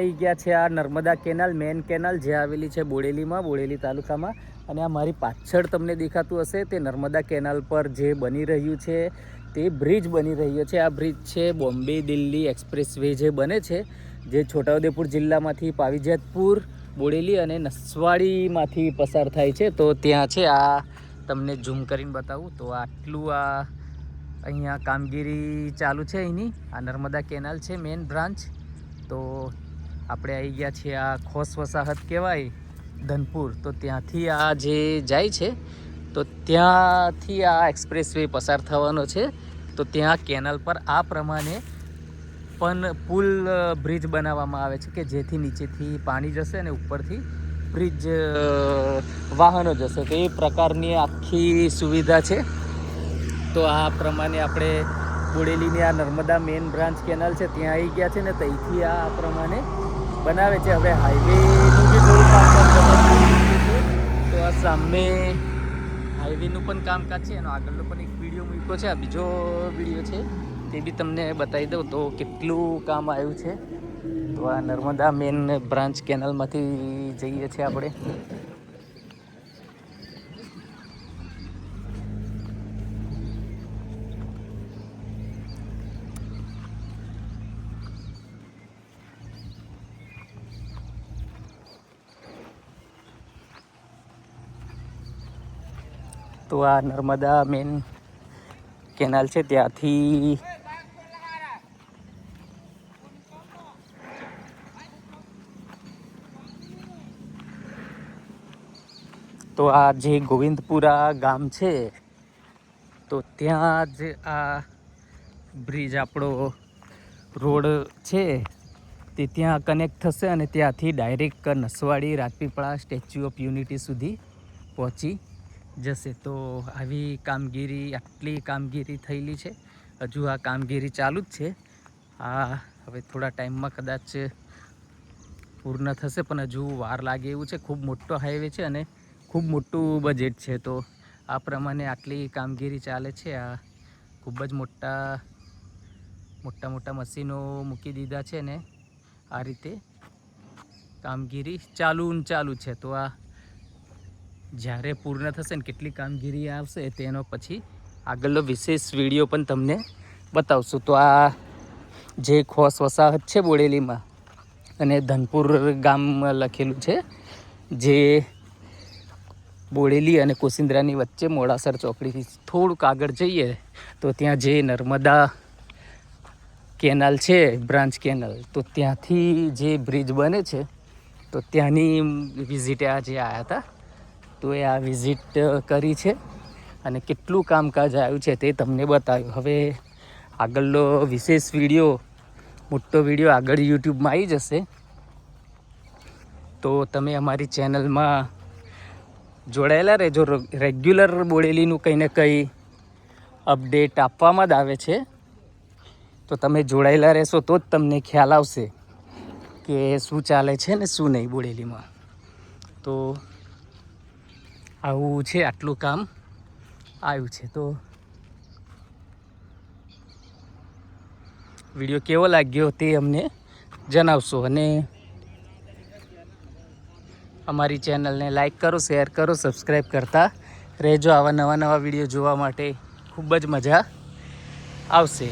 આવી ગયા છે આ નર્મદા કેનાલ, મેન કેનાલ જે આવેલી છે બોડેલીમાં, બોડેલી તાલુકામાં. અને આ મારી પાછળ તમને દેખાતું હશે તે નર્મદા કેનાલ પર જે બની રહ્યું છે તે બ્રિજ બની રહ્યો છે. આ બ્રિજ છે બોમ્બે દિલ્હી એક્સપ્રેસ વે જે બને છે, જે છોટાઉદેપુર જિલ્લામાંથી પાવીજેતપુર, બોડેલી અને નસવાડીમાંથી પસાર થાય છે. તો ત્યાં છે, આ તમને ઝૂમ કરીને બતાવું તો આટલું આ અહીંયા કામગીરી ચાલુ છે. અહીંની આ નર્મદા કેનાલ છે મેન બ્રાન્ચ. તો આપણે આવી ગયા છીએ આ ખોસ વસાહત કહેવાય ધનપુર. તો ત્યાંથી આ જે જાય છે તો ત્યાંથી આ એક્સપ્રેસ વે પસાર થવાનો છે. તો ત્યાં કેનાલ પર આ પ્રમાણે પણ પુલ બ્રિજ બનાવવામાં આવે છે કે જેથી નીચેથી પાણી જશે અને ઉપરથી બ્રિજ વાહનો જશે. તો એ પ્રકારની આખી સુવિધા છે. તો આ પ્રમાણે આપણે બોડેલીની આ નર્મદા મેન બ્રાન્ચ કેનાલ છે ત્યાં આવી ગયા છે ને ત્યાંથી આ પ્રમાણે બનાવે છે. હવે હાઈવેનું બી થોડું કામકાજ છે. તો આ સામે હાઈવેનું પણ કામકાજ છે. એનો આગળનો પણ એક વિડીયો મૂક્યો છે. આ બીજો વિડીયો છે તે બી તમને બતાવી દઉં તો કેટલું કામ આવ્યું છે. તો આ નર્મદા મેન બ્રાન્ચ કેનાલમાંથી જઈએ છીએ આપણે. તો આ નર્મદા મેન કેનાલ છે ત્યાંથી તો આ જે ગોવિંદપુરા ગામ છે તો ત્યાં જ આ બ્રિજ આપણો રોડ છે તે ત્યાં કનેક્ટ થશે અને ત્યાંથી direct Naswadi Rajpipla statue of unity સુધી પહોંચી જશે. તો આવી કામગીરી, આટલી કામગીરી થયેલી છે. હજુ આ કામગીરી ચાલુ જ છે. આ હવે થોડા ટાઈમમાં કદાચ પૂર્ણ થશે પણ હજુ વાર લાગે એવું છે. ખૂબ મોટો હાઈવે છે અને ખૂબ મોટું બજેટ છે. તો આ પ્રમાણે આટલી કામગીરી ચાલે છે. આ ખૂબ જ મોટા મશીનો મૂકી દીધા છે ને આ રીતે કામગીરી ચાલુ છે. તો આ જ્યારે પૂર્ણ થશે ને કેટલી કામગીરી આવશે તેનો પછી આગળનો વિશેષ વિડીયો પણ તમને બતાવશું. તો આ જે ખોસ વસાહત છે બોડેલીમાં અને ધનપુર ગામ લખેલું છે, જે બોડેલી અને કોસિંદ્રાની વચ્ચે મોડાસર ચોકડીથી થોડુંક આગળ જઈએ તો ત્યાં જે નર્મદા કેનાલ છે બ્રાન્ચ કેનાલ, તો ત્યાંથી જે બ્રિજ બને છે તો ત્યાંની વિઝિટે આજે આવ્યા હતા. તો એ આ વિઝિટ કરી છે અને કેટલું કામકાજ આવ્યું છે તે તમને બતાવ્યું. હવે આગળનો વિશેષ વિડીયો, મોટો વિડીયો આગળ યુટ્યુબમાં આવી જશે. તો તમે અમારી ચેનલમાં જોડાયેલા રહેજો. રેગ્યુલર બોડેલીનું કંઈ ને કંઈ અપડેટ આપવામાં જ આવે છે. તો તમે જોડાયેલા રહેશો તો જ તમને ખ્યાલ આવશે કે શું ચાલે છે ને શું નહીં બોડેલીમાં. તો આવું છે, આટલું કામ આવ્યું છે. તો વિડીયો કેવો લાગ્યો તે અમને જણાવશો અને અમારી ચેનલને લાઈક કરો, શેર કરો, સબસ્ક્રાઈબ કરતા રહેજો. આવા નવા વિડીયો જોવા માટે ખૂબ જ મજા આવશે.